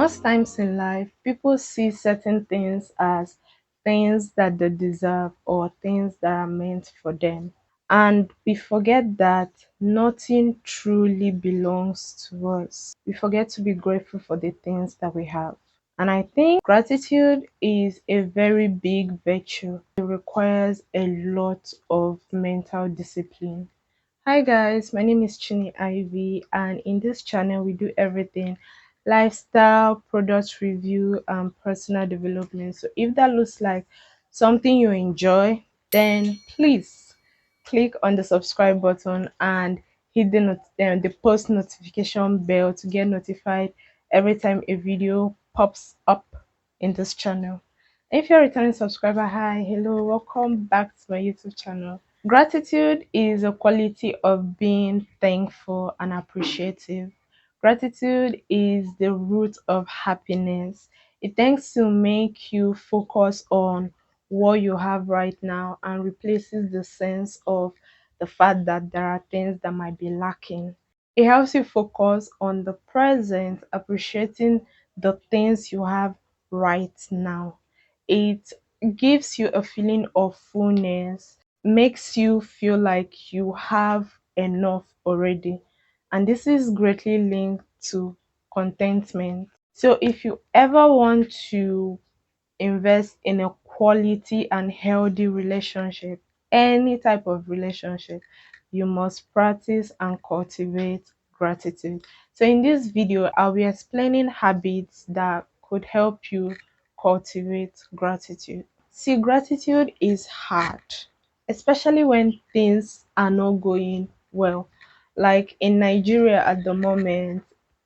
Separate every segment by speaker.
Speaker 1: Most times in life, people see certain things as things that they deserve or things that are meant for them. And we forget that nothing truly belongs to us. We forget to be grateful for the things that we have. And I think gratitude is a very big virtue. It requires a lot of mental discipline. Hi guys, my name is Chini Ivy, and in this channel we do everything lifestyle, product review, and personal development. So if that looks like something you enjoy, then please click on the subscribe button and hit the post notification bell to get notified every time a video pops up in this channel. If you're a returning subscriber, hi, hello, welcome back to my YouTube channel. Gratitude is a quality of being thankful and appreciative. Gratitude is the root of happiness. It tends to make you focus on what you have right now and replaces the sense of the fact that there are things that might be lacking. It helps you focus on the present, appreciating the things you have right now. It gives you a feeling of fullness, makes you feel like you have enough already. And this is greatly linked to contentment. So if you ever want to invest in a quality and healthy relationship, any type of relationship, you must practice and cultivate gratitude. So in this video, I'll be explaining habits that could help you cultivate gratitude. See, gratitude is hard, especially when things are not going well. Like in Nigeria at the moment,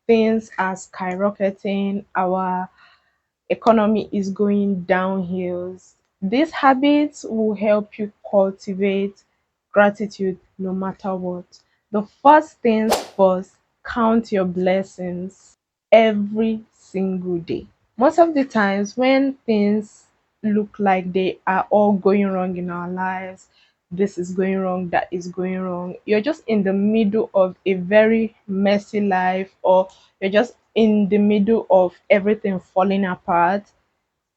Speaker 1: things are skyrocketing. Our economy is going downhill. These habits will help you cultivate gratitude no matter what. The first things first, count your blessings every single day. Most of the times when things look like they are all going wrong in our lives, this is going wrong, that is going wrong, you're just in the middle of a very messy life, or you're just in the middle of everything falling apart,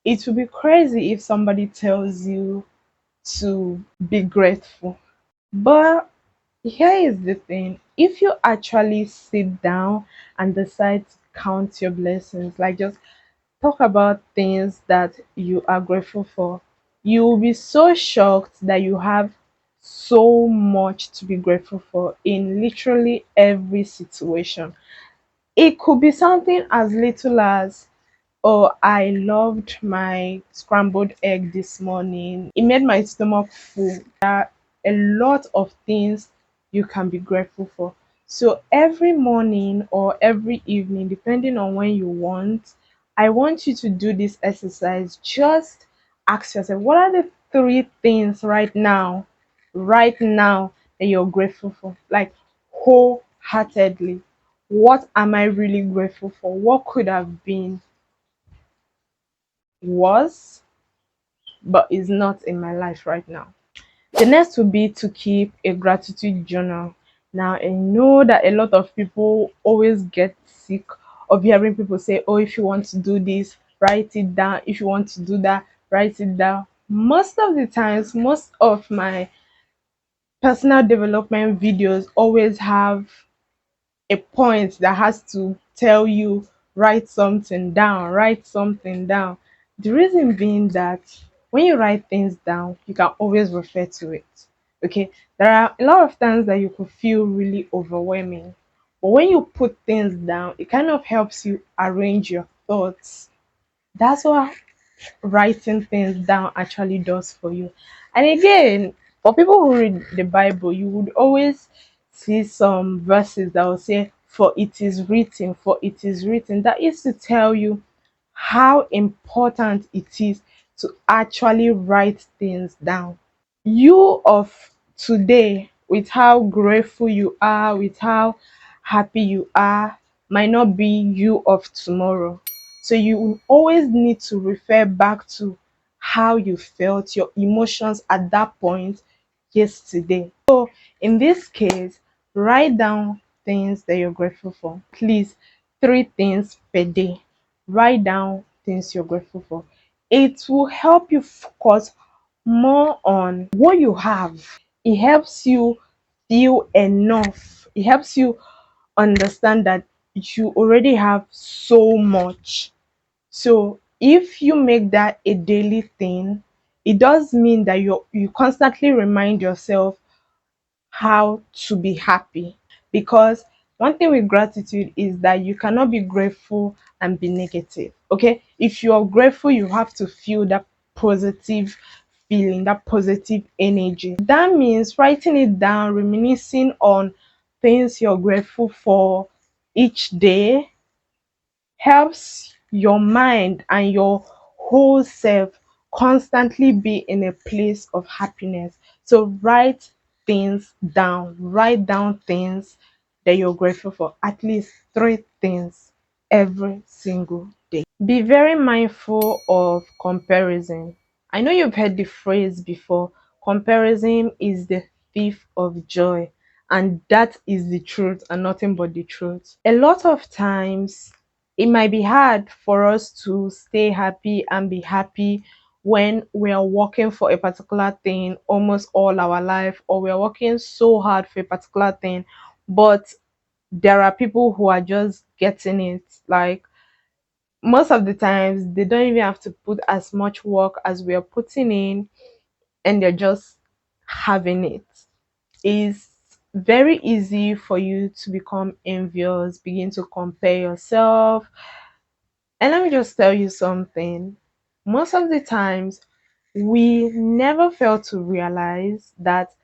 Speaker 1: it would be crazy if somebody tells you to be grateful. But here is the thing, if you actually sit down and decide to count your blessings, like just talk about things that you are grateful for, you will be so shocked that you have so much to be grateful for in literally every situation. It could be something as little as, oh, I loved my scrambled egg this morning. It made my stomach full. There are a lot of things you can be grateful for. So every morning or every evening, depending on when you want, I want you to do this exercise. Just ask yourself, what are the three things right now that you're grateful for? Like wholeheartedly. What am I really grateful for? What could have been, was, but is not in my life right now? The next would be to keep a gratitude journal. Now, I know that a lot of people always get sick of hearing people say, oh, if you want to do this, write it down. If you want to do that, write it down. Most of the times, most of my personal development videos always have a point that has to tell you, write something down. The reason being that when you write things down, you can always refer to it. Okay, there are a lot of times that you could feel really overwhelming, but when you put things down, it kind of helps you arrange your thoughts. That's what writing things down actually does for you. And again, for people who read the Bible, you would always see some verses that will say, for it is written, for it is written. That is to tell you how important it is to actually write things down. You of today, with how grateful you are, with how happy you are, might not be you of tomorrow. So you will always need to refer back to how you felt, your emotions at that point yesterday. So in this case, write down things that you're grateful for. Please, three things per day. write down things you're grateful for. It will help you focus more on what you have. It helps you feel enough. It helps you understand that you already have so much. So if you make that a daily thing, it does mean that you constantly remind yourself how to be happy. Because one thing with gratitude is that you cannot be grateful and be negative. Okay, if you are grateful, you have to feel that positive feeling, that positive energy. That means writing it down, reminiscing on things you're grateful for each day helps your mind and your whole self constantly be in a place of happiness. So write down things that you're grateful for, at least three things every single day. Be very mindful of comparison. I know you've heard the phrase before, comparison is the thief of joy, and that is the truth and nothing but the truth. A lot of times, it might be hard for us to stay happy and be happy when we are working for a particular thing almost all our life, or we are working so hard for a particular thing, but there are people who are just getting it. Like, most of the times they don't even have to put as much work as we are putting in, and they're just having it. It's very easy for you to become envious, begin to compare yourself. And let me just tell you something. Most of the times, we never fail to realize that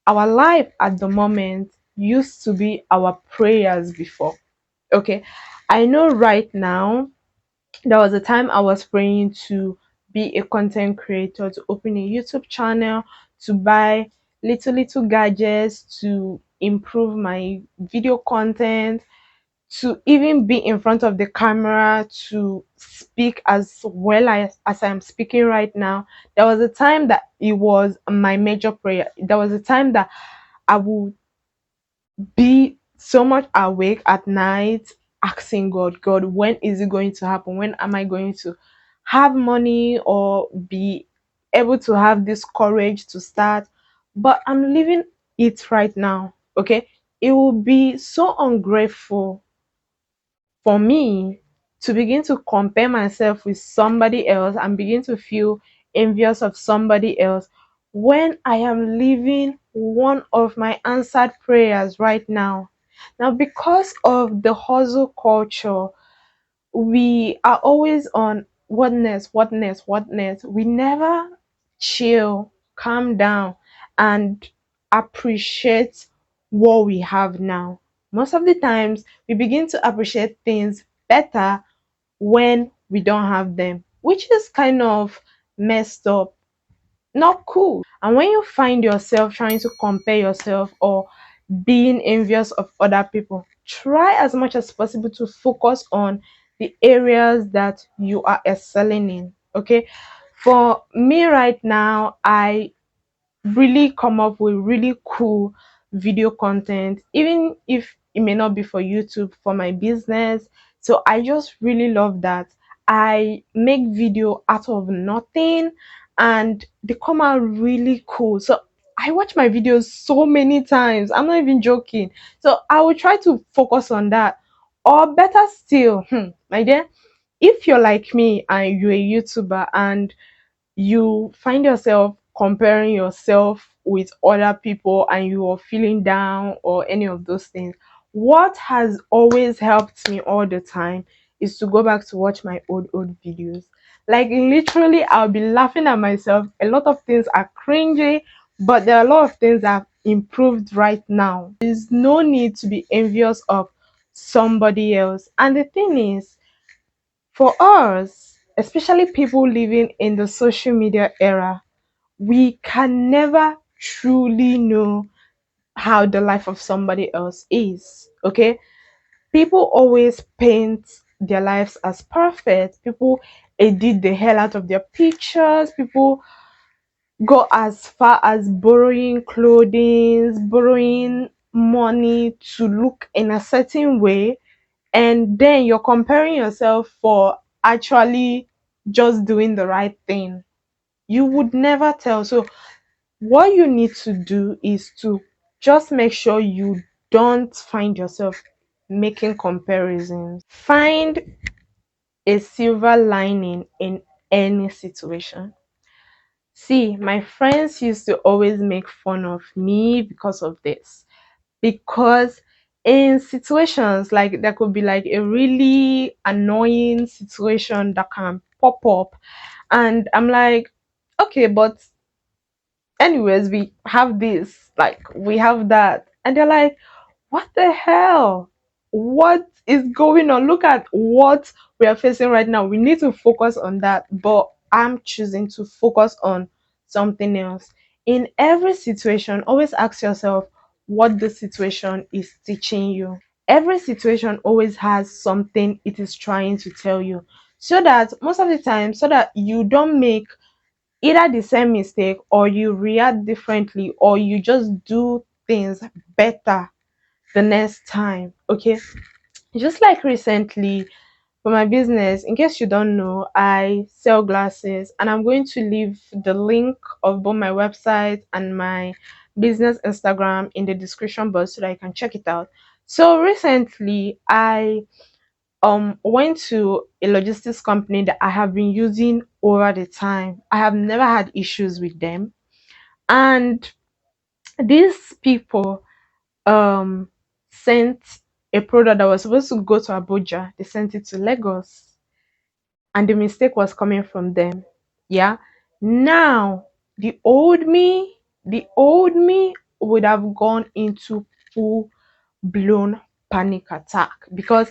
Speaker 1: our life at the moment used to be our prayers before. Okay, I know right now there was a time I was praying to be a content creator, to open a YouTube channel, to buy little gadgets to improve my video content, to even be in front of the camera to speak as well as I'm speaking right now. There was a time that it was my major prayer. There was a time that I would be so much awake at night asking God, when is it going to happen? When am I going to have money or be able to have this courage to start? But I'm living it right now. Okay, it will be so ungrateful for me to begin to compare myself with somebody else and begin to feel envious of somebody else when I am living one of my answered prayers right now. Now, because of the hustle culture, we are always on what next, what next, what next. We never chill, calm down, and appreciate what we have now. Most of the times, we begin to appreciate things better when we don't have them, which is kind of messed up, not cool. And when you find yourself trying to compare yourself or being envious of other people, try as much as possible to focus on the areas that you are excelling in. Okay, for me right now, I really come up with really cool video content, even if it may not be for YouTube, for my business. So I just really love that. I make video out of nothing and they come out really cool. So I watch my videos so many times. I'm not even joking. So I will try to focus on that. Or better still, my dear, if you're like me and you're a YouTuber and you find yourself comparing yourself with other people and you are feeling down or any of those things, what has always helped me all the time is to go back to watch my old videos. Like, literally, I'll be laughing at myself. A lot of things are cringy, but there are a lot of things that have improved right now. There's no need to be envious of somebody else. And the thing is, for us, especially people living in the social media era, we can never truly know how the life of somebody else is. Okay? People always paint their lives as perfect. People edit the hell out of their pictures. People go as far as borrowing clothing, borrowing money to look in a certain way and then you're comparing yourself for actually just doing the right thing. You would never tell. So what you need to do is to just make sure you don't find yourself making comparisons. Find a silver lining in any situation. See, my friends used to always make fun of me because of this. Because in situations like there could be like a really annoying situation that can pop up, and I'm like, okay, but anyways, we have this, like we have that, and they're like, what the hell, what is going on? Look at what we are facing right now. We need to focus on that, but I'm choosing to focus on something else. In every situation, always ask yourself what the situation is teaching you. Every situation always has something it is trying to tell you, so that most of the time, so that you don't make either the same mistake, or you react differently, or you just do things better the next time. Okay, just like recently for my business, in case you don't know, I sell glasses, and I'm going to leave the link of both my website and my business Instagram in the description box so that you can check it out. So recently I went to a logistics company that I have been using over the time. I have never had issues with them, and these people um sent a product that was supposed to go to Abuja. They sent it to Lagos, and the mistake was coming from them. Yeah. Now the old me would have gone into full blown panic attack, because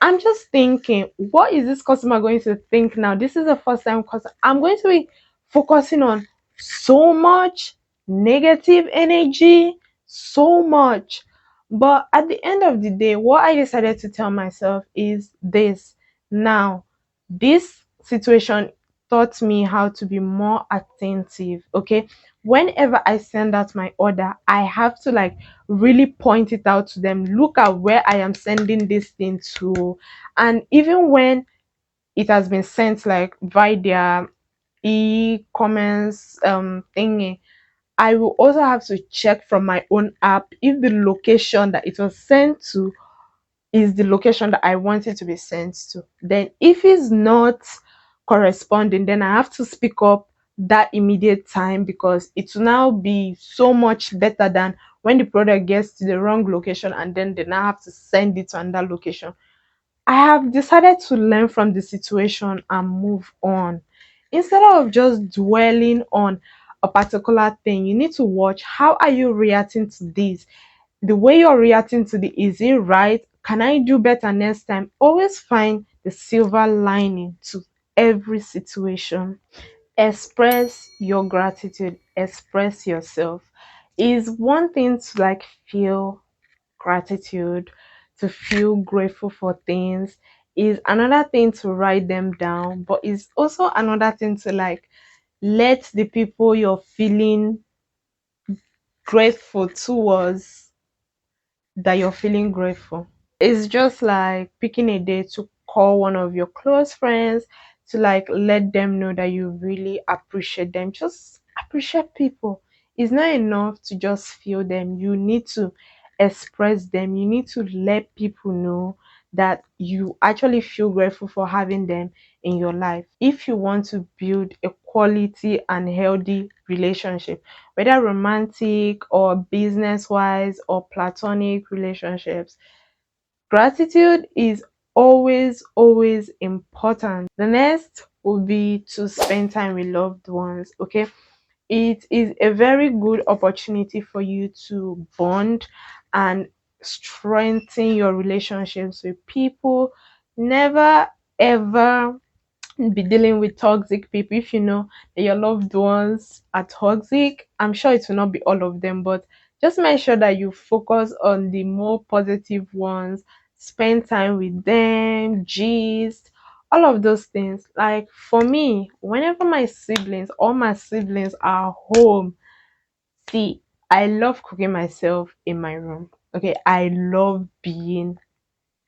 Speaker 1: I'm just thinking, what is this customer going to think now? This is the first time because I'm going to be focusing on so much negative energy, so much. But at the end of the day, what I decided to tell myself is this: now, this situation taught me how to be more attentive. Okay, whenever I send out my order, I have to like really point it out to them. Look at where I am sending this thing to. And even when it has been sent like via their e-commerce thingy, I will also have to check from my own app if the location that it was sent to is the location that I want it to be sent to. Then if it's not corresponding, then I have to speak up that immediate time, because it will now be so much better than when the product gets to the wrong location and then they now have to send it to another location. I have decided to learn from the situation and move on. Instead of just dwelling on a particular thing, you need to watch, how are you reacting to this? The way you're reacting to the, is it right? Can I do better next time? Always find the silver lining to every situation. Express your gratitude, express yourself. Is one thing to like feel gratitude, to feel grateful for things, is another thing to write them down, but it's also another thing to like let the people you're feeling grateful towards, that you're feeling grateful. It's just like picking a day to call one of your close friends, to like let them know that you really appreciate them. Just appreciate people. It's not enough to just feel them. You need to express them. You need to let people know that you actually feel grateful for having them in your life. If you want to build a quality and healthy relationship, whether romantic or business wise or platonic relationships, gratitude is always important. The next will be to spend time with loved ones. Okay, it is a very good opportunity for you to bond and strengthen your relationships with people. Never ever be dealing with toxic people. If you know that your loved ones are toxic, I'm sure it will not be all of them, but just make sure that you focus on the more positive ones. Spend time with them, gist, all of those things. Like for me, whenever all my siblings are home, see, I love cooking myself in my room. Okay, I love being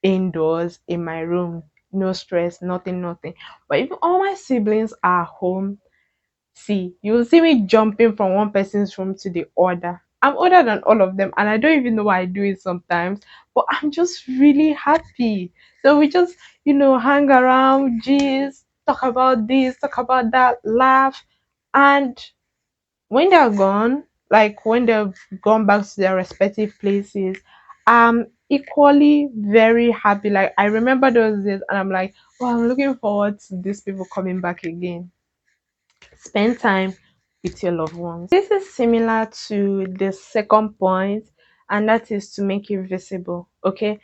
Speaker 1: indoors in my room, no stress, nothing, nothing. But if all my siblings are home, see, you'll see me jumping from one person's room to the other. I'm older than all of them, and I don't even know why I do it sometimes, but I'm just really happy. So we just, hang around, gist, talk about this, talk about that, laugh. And when they're gone, like when they've gone back to their respective places, I'm equally very happy. Like, I remember those days, and I'm like, oh, I'm looking forward to these people coming back again. Spend time with your loved ones. This is similar to the second point, and that is to make it visible. Okay,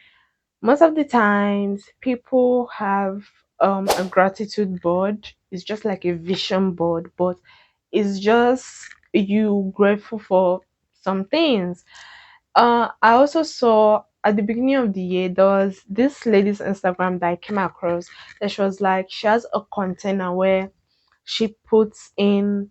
Speaker 1: most of the times people have a gratitude board. It's just like a vision board, but it's just you grateful for some things. I also saw at the beginning of the year there was this lady's Instagram that I came across, that she was like, she has a container where she puts in,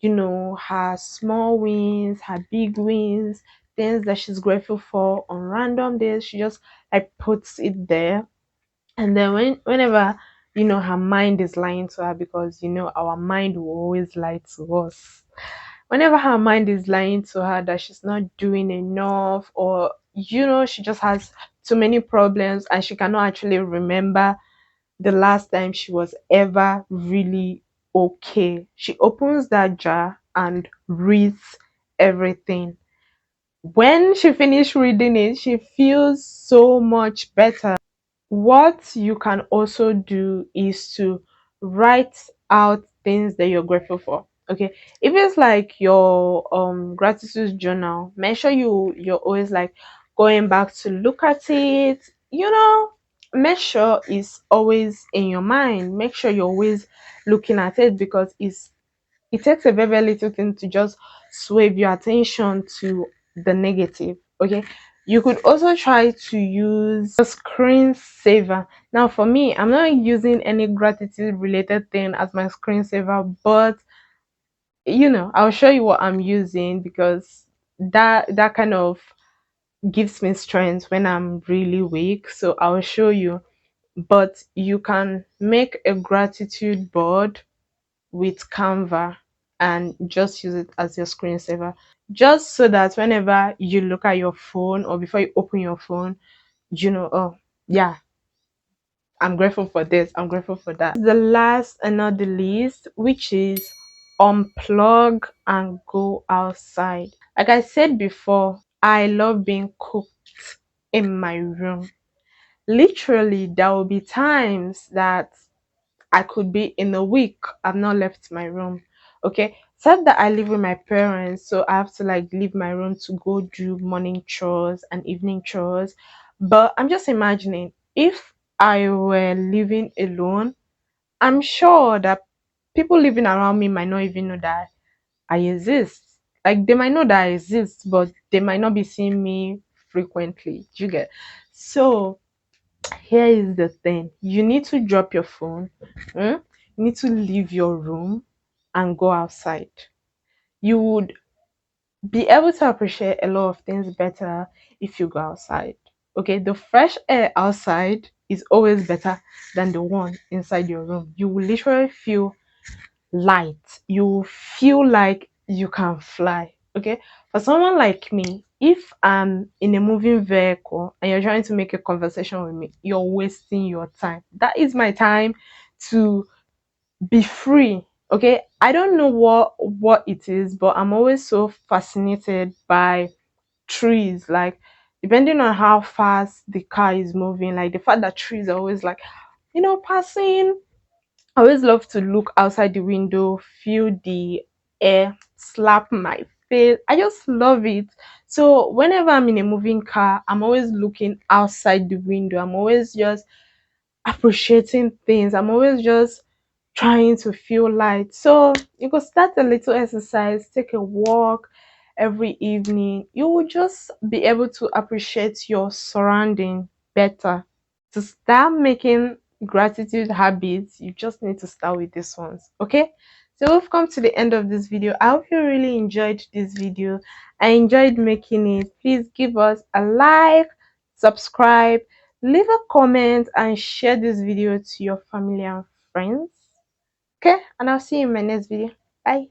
Speaker 1: her small wins, her big wins, things that she's grateful for on random days. She just like puts it there. And then whenever, her mind is lying to her, because our mind will always lie to us. Whenever her mind is lying to her that she's not doing enough, or she just has too many problems and she cannot actually remember the last time she was ever really okay, she opens that jar and reads everything. When she finished reading it, she feels so much better. What you can also do is to write out things that you're grateful for. Okay, if it's like your gratitude journal, make sure you're always like going back to look at it. Make sure it's always in your mind. Make sure you're always looking at it, because it takes a very, very little thing to just swerve your attention to the negative. Okay, you could also try to use a screensaver. Now, for me, I'm not using any gratitude related thing as my screensaver, but I'll show you what I'm using, because that kind of gives me strength when I'm really weak. So I'll show you. But you can make a gratitude board with Canva and just use it as your screensaver, just so that whenever you look at your phone or before you open your phone, oh, yeah, I'm grateful for this, I'm grateful for that. The last and not the least, which is unplug and go outside. Like I said before, I love being cooked in my room. Literally, there will be times that I could be in a week, I've not left my room. Okay. Said that I live with my parents, so I have to like leave my room to go do morning chores and evening chores. But I'm just imagining, if I were living alone, I'm sure that people living around me might not even know that I exist. Like, they might know that I exist, but they might not be seeing me frequently. Do you get? So here is the thing, you need to drop your phone. You need to leave your room and go outside. You would be able to appreciate a lot of things better if you go outside. Okay, the fresh air outside is always better than the one inside your room. You will literally feel light, you feel like you can fly. Okay, for someone like me, if I'm in a moving vehicle and you're trying to make a conversation with me, you're wasting your time. That is my time to be free. Okay, I don't know what it is, but I'm always so fascinated by trees. Like, depending on how fast the car is moving, like the fact that trees are always like, passing. I always love to look outside the window, feel the air slap my face. I just love it. So whenever I'm in a moving car, I'm always looking outside the window. I'm always just appreciating things. I'm always just trying to feel light. So you could start a little exercise, take a walk every evening. You will just be able to appreciate your surrounding better. To start making gratitude habits, you just need to start with these ones. Okay, so we've come to the end of this video. I hope you really enjoyed this video. I enjoyed making it. Please give us a like, subscribe, Leave a comment and share this video to your family and friends. Okay, and I'll see you in my next video. Bye.